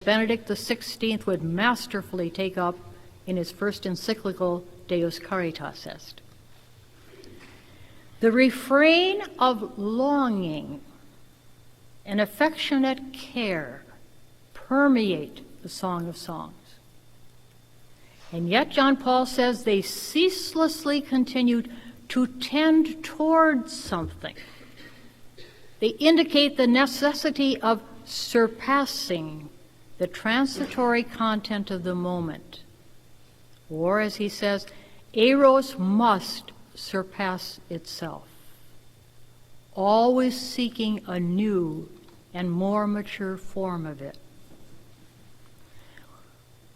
Benedict XVI would masterfully take up in his first encyclical, Deus Caritas Est. The refrain of longing and affectionate care permeate the Song of Songs. And yet, John Paul says they ceaselessly continued to tend towards something. They indicate the necessity of surpassing the transitory content of the moment. Or, as he says, eros must surpass itself, always seeking a new and more mature form of it.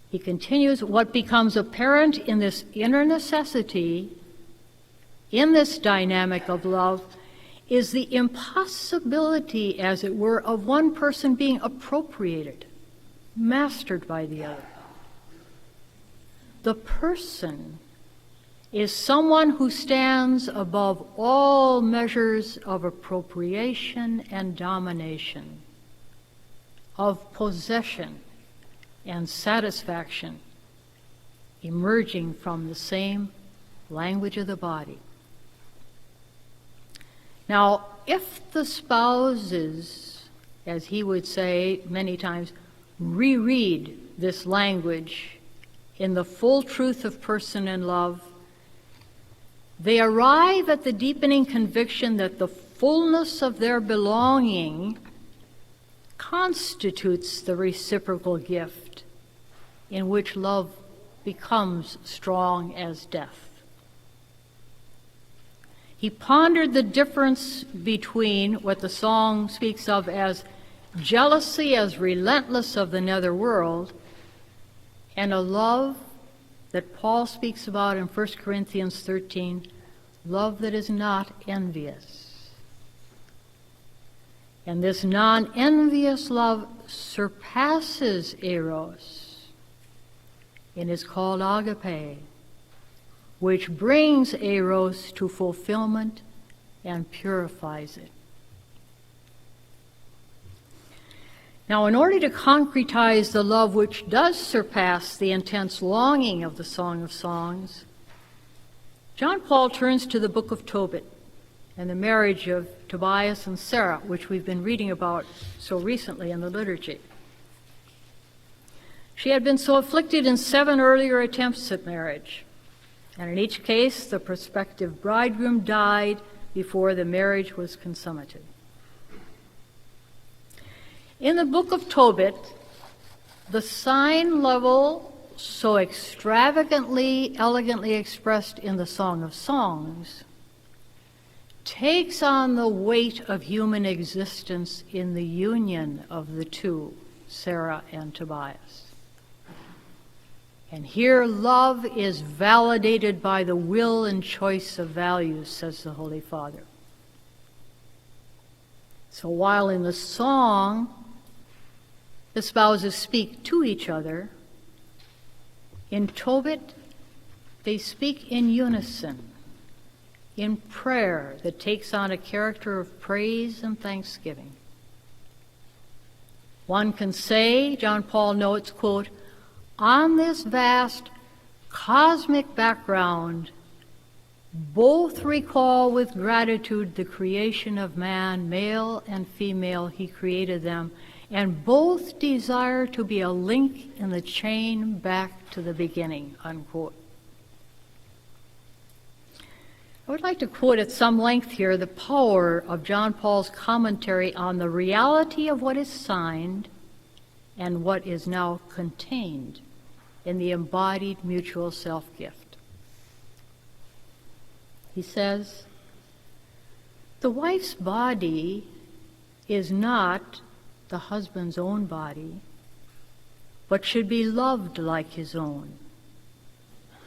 He continues, what becomes apparent in this inner necessity, in this dynamic of love, is the impossibility, as it were, of one person being appropriated, mastered by the other. The person is someone who stands above all measures of appropriation and domination, of possession and satisfaction, emerging from the same language of the body. Now, if the spouses, as he would say many times, reread this language in the full truth of person and love, they arrive at the deepening conviction that the fullness of their belonging constitutes the reciprocal gift in which love becomes strong as death. He pondered the difference between what the song speaks of as jealousy as relentless of the nether world and a love that Paul speaks about in 1 Corinthians 13, love that is not envious. And this non-envious love surpasses eros and is called agape, which brings eros to fulfillment and purifies it. Now, in order to concretize the love which does surpass the intense longing of the Song of Songs, John Paul turns to the book of Tobit and the marriage of Tobias and Sarah, which we've been reading about so recently in the liturgy. She had been so afflicted in 7 earlier attempts at marriage, and in each case the prospective bridegroom died before the marriage was consummated. In the book of Tobit, the sign level, so extravagantly, elegantly expressed in the Song of Songs, takes on the weight of human existence in the union of the two, Sarah and Tobias. And here love is validated by the will and choice of values, says the Holy Father. So while in the song the spouses speak to each other, in Tobit they speak in unison, in prayer that takes on a character of praise and thanksgiving. One can say, John Paul notes, quote, on this vast cosmic background, both recall with gratitude the creation of man, male and female, he created them, and both desire to be a link in the chain back to the beginning, unquote. I would like to quote at some length here the power of John Paul's commentary on the reality of what is signed and what is now contained in the embodied mutual self-gift. He says, the wife's body is not the husband's own body, but should be loved like his own.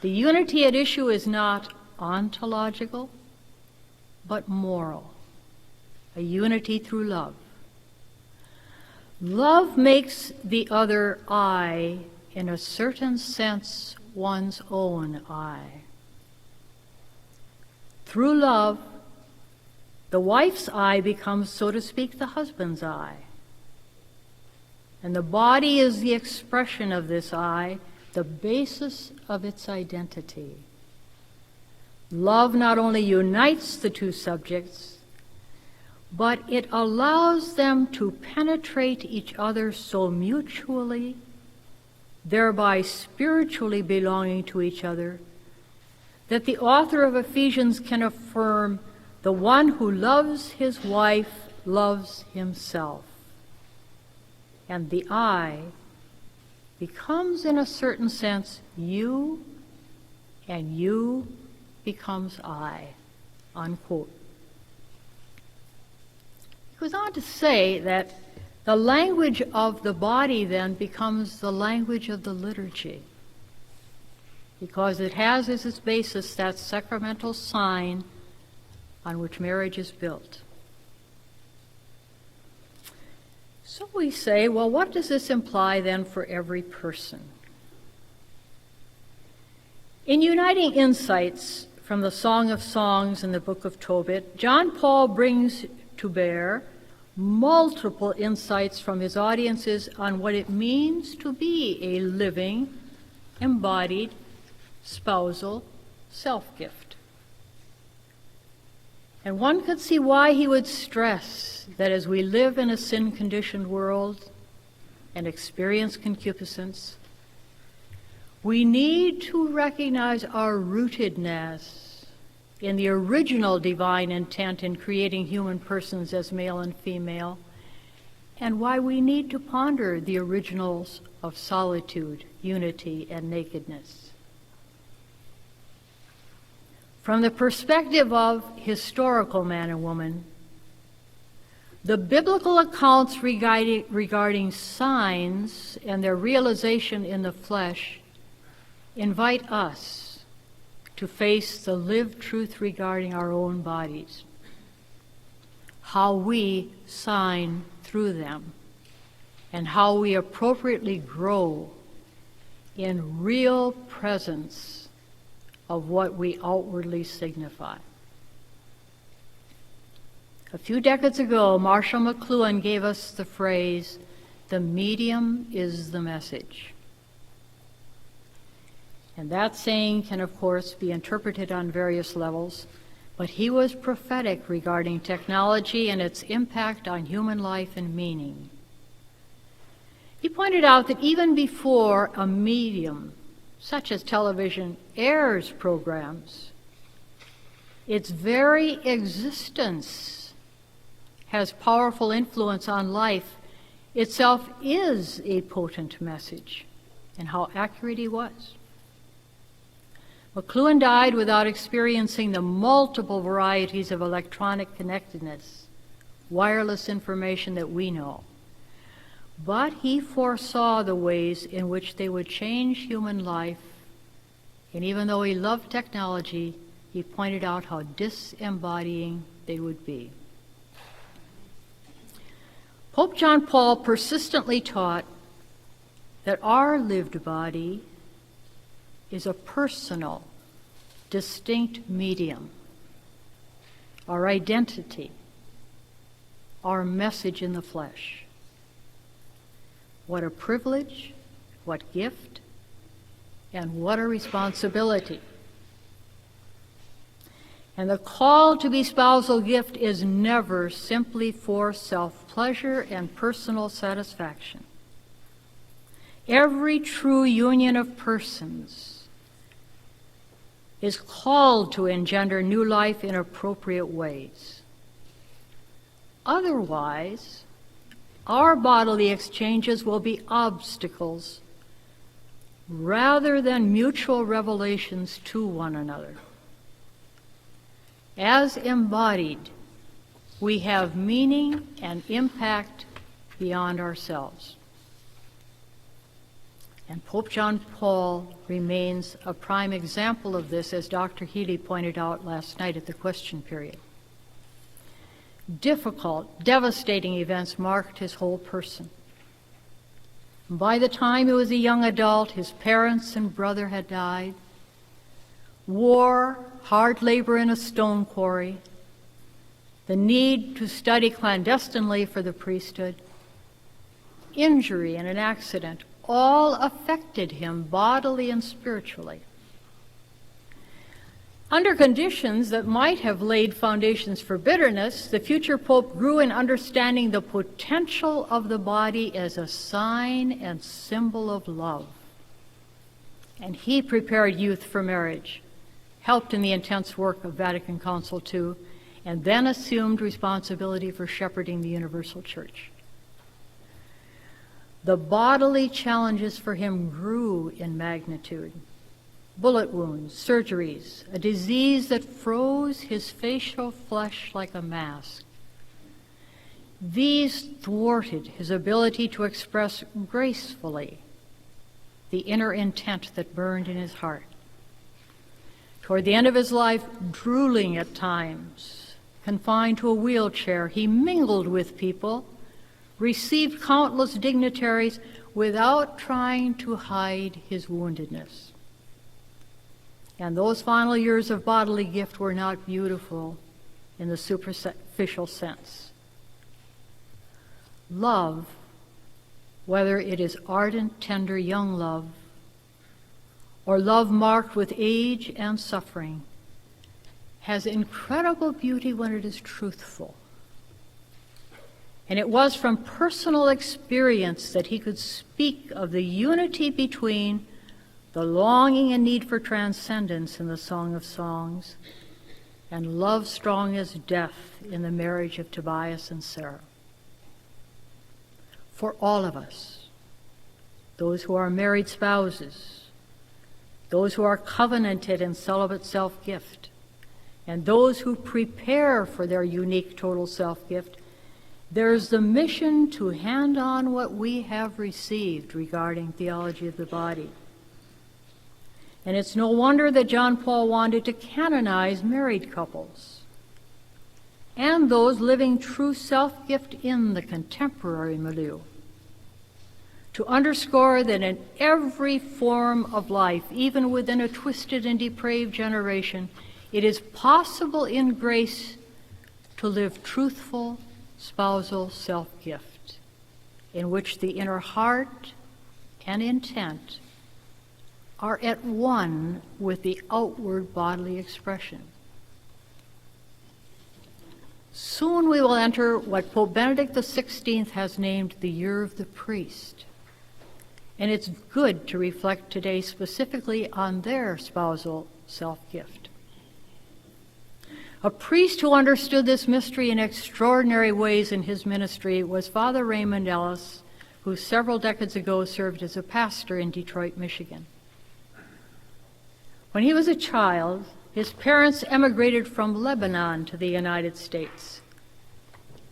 The unity at issue is not ontological, but moral, a unity through love. Love makes the other I, in a certain sense, one's own I. Through love, the wife's I becomes, so to speak, the husband's I. And the body is the expression of this I, the basis of its identity. Love not only unites the two subjects, but it allows them to penetrate each other so mutually, thereby spiritually belonging to each other, that the author of Ephesians can affirm, the one who loves his wife loves himself. And the I becomes, in a certain sense, you, and you becomes I, unquote. He goes on to say that the language of the body then becomes the language of the liturgy, because it has as its basis that sacramental sign on which marriage is built. So we say, well, what does this imply then for every person? In uniting insights from the Song of Songs and the Book of Tobit, John Paul brings to bear multiple insights from his audiences on what it means to be a living, embodied, spousal self-gift. And one could see why he would stress that as we live in a sin-conditioned world and experience concupiscence, we need to recognize our rootedness in the original divine intent in creating human persons as male and female, and why we need to ponder the originals of solitude, unity, and nakedness. From the perspective of historical man and woman, the biblical accounts regarding signs and their realization in the flesh invite us to face the lived truth regarding our own bodies, how we sign through them, and how we appropriately grow in real presence of what we outwardly signify. A few decades ago, Marshall McLuhan gave us the phrase, "The medium is the message." And that saying can, of course, be interpreted on various levels, but he was prophetic regarding technology and its impact on human life and meaning. He pointed out that even before a medium, such as television, airs programs, its very existence has powerful influence on life. Itself is a potent message, and how accurate he was. McLuhan died without experiencing the multiple varieties of electronic connectedness, wireless information that we know. But he foresaw the ways in which they would change human life, and even though he loved technology, he pointed out how disembodying they would be. Pope John Paul persistently taught that our lived body is a personal, distinct medium, our identity, our message in the flesh. What a privilege, what gift, and what a responsibility. And the call to be spousal gift is never simply for self-pleasure and personal satisfaction. Every true union of persons is called to engender new life in appropriate ways. Otherwise, our bodily exchanges will be obstacles rather than mutual revelations to one another. As embodied, we have meaning and impact beyond ourselves. And Pope John Paul remains a prime example of this, as Dr. Healy pointed out last night at the question period. Difficult, devastating events marked his whole person. By the time he was a young adult, his parents and brother had died. War, hard labor in a stone quarry, the need to study clandestinely for the priesthood, injury, and an accident all affected him bodily and spiritually. Under conditions that might have laid foundations for bitterness, the future pope grew in understanding the potential of the body as a sign and symbol of love. And he prepared youth for marriage, helped in the intense work of Vatican Council II, and then assumed responsibility for shepherding the universal church. The bodily challenges for him grew in magnitude. Bullet wounds, surgeries, a disease that froze his facial flesh like a mask. These thwarted his ability to express gracefully the inner intent that burned in his heart. Toward the end of his life, drooling at times, confined to a wheelchair, he mingled with people, received countless dignitaries without trying to hide his woundedness. And those final years of bodily gift were not beautiful in the superficial sense. Love, whether it is ardent, tender, young love, or love marked with age and suffering, has incredible beauty when it is truthful. And it was from personal experience that he could speak of the unity between the longing and need for transcendence in the Song of Songs, and love strong as death in the marriage of Tobias and Sarah. For all of us, those who are married spouses, those who are covenanted in celibate self-gift, and those who prepare for their unique total self-gift, there's the mission to hand on what we have received regarding theology of the body. And it's no wonder that John Paul wanted to canonize married couples and those living true self-gift in the contemporary milieu, to underscore that in every form of life, even within a twisted and depraved generation, it is possible in grace to live truthful spousal self-gift, in which the inner heart and intent are at one with the outward bodily expression. Soon we will enter what Pope Benedict XVI has named the Year of the Priest. And it's good to reflect today specifically on their spousal self-gift. A priest who understood this mystery in extraordinary ways in his ministry was Father Raymond Ellis, who several decades ago served as a pastor in Detroit, Michigan. When he was a child, his parents emigrated from Lebanon to the United States.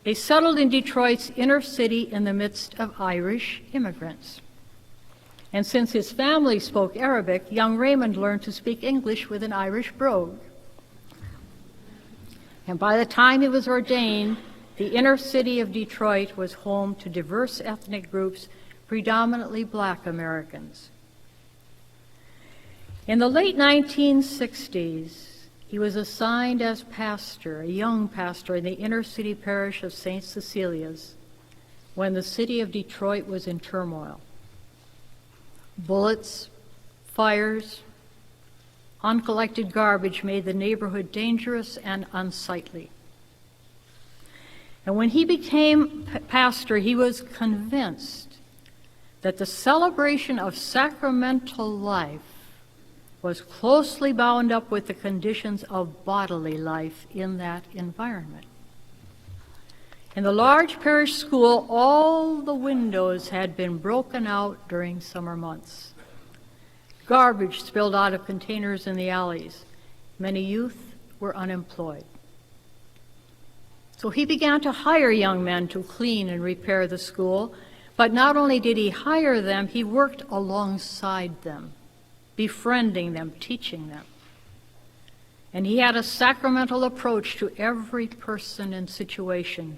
They settled in Detroit's inner city in the midst of Irish immigrants. And since his family spoke Arabic, young Raymond learned to speak English with an Irish brogue. And by the time he was ordained, the inner city of Detroit was home to diverse ethnic groups, predominantly Black Americans. In the late 1960s, he was assigned as pastor, a young pastor in the inner city parish of St. Cecilia's, when the city of Detroit was in turmoil. Bullets, fires, uncollected garbage made the neighborhood dangerous and unsightly. And when he became pastor, he was convinced that the celebration of sacramental life was closely bound up with the conditions of bodily life in that environment. In the large parish school, all the windows had been broken out during summer months. Garbage spilled out of containers in the alleys. Many youth were unemployed. So he began to hire young men to clean and repair the school, but not only did he hire them, he worked alongside them, befriending them, teaching them. And he had a sacramental approach to every person and situation.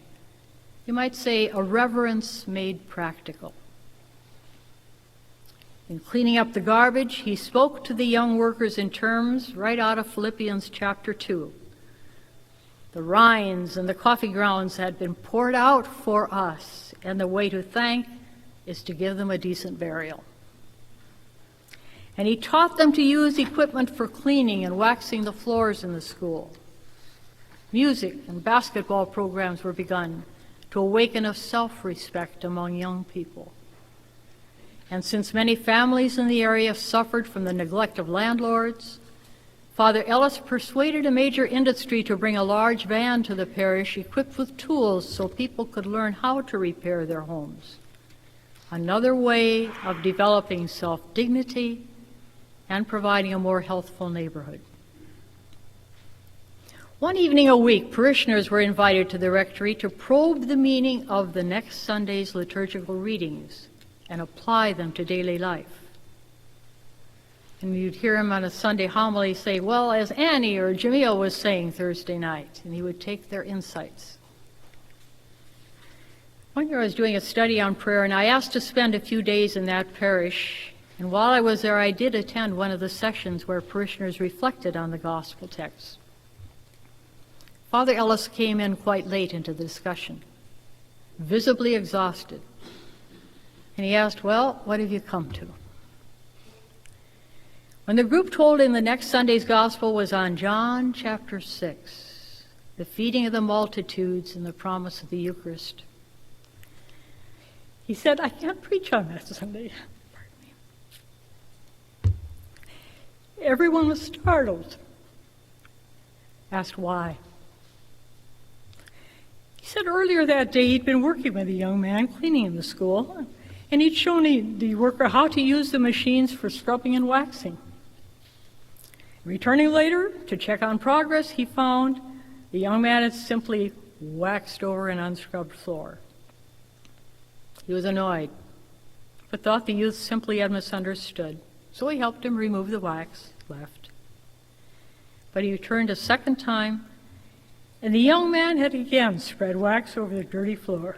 You might say a reverence made practical. In cleaning up the garbage, he spoke to the young workers in terms right out of Philippians chapter 2. The rinds and the coffee grounds had been poured out for us, and the way to thank is to give them a decent burial. And he taught them to use equipment for cleaning and waxing the floors in the school. Music and basketball programs were begun to awaken a self-respect among young people. And since many families in the area suffered from the neglect of landlords, Father Ellis persuaded a major industry to bring a large van to the parish equipped with tools so people could learn how to repair their homes. Another way of developing self-dignity and providing a more healthful neighborhood. One evening a week, parishioners were invited to the rectory to probe the meaning of the next Sunday's liturgical readings and apply them to daily life. And you'd hear him on a Sunday homily say, well, as Annie or Jamil was saying Thursday night, and he would take their insights. One year I was doing a study on prayer, and I asked to spend a few days in that parish. And while I was there, I did attend one of the sessions where parishioners reflected on the gospel text. Father Ellis came in quite late into the discussion, visibly exhausted. And he asked, well, what have you come to? When the group told him the next Sunday's gospel was on John chapter 6, the feeding of the multitudes and the promise of the Eucharist, he said, I can't preach on that Sunday. Everyone was startled. Asked why. He said earlier that day he'd been working with a young man cleaning in the school, and he'd shown the worker how to use the machines for scrubbing and waxing. Returning later to check on progress, he found the young man had simply waxed over an unscrubbed floor. He was annoyed, but thought the youth simply had misunderstood, so he helped him remove the wax, left. But he returned a second time, and the young man had again spread wax over the dirty floor.